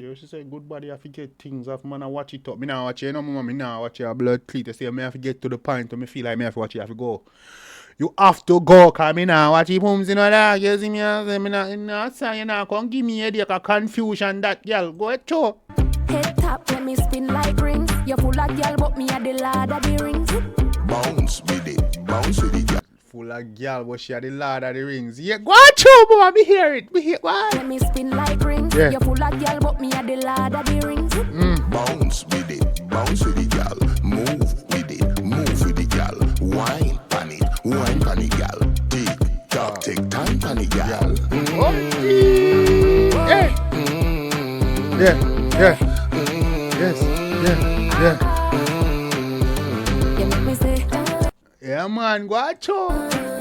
there. She say good body, I forget things. If man I watch it up. Me now watch it, you know, mama, me now watch your blood cleat. You say me have to get to the point where me feel like me have to watch it, I have to go. You have to go, cause me now watch it pumps, you know that. You see me, I say me not say you know, come give me headache, a confusion that girl. Go ahead, show. Head tap, let me spin like rings. You full of girl, but me at the lad of the rings. Bounce with it, bounce with it, girl. Full of girl, but she had the Lord of the Rings. Yeah, go on, show, boy, me hear it. Me hear what? Let me spin like rings. Yeah. You full of girl, but me at the lad of the rings. Bounce with it, girl. Move with it, girl. Wine pan it, girl. Tick tock, take time pan it, girl. Yeah. Yes. Yeah. You make me say, Yeah, man, go on, show.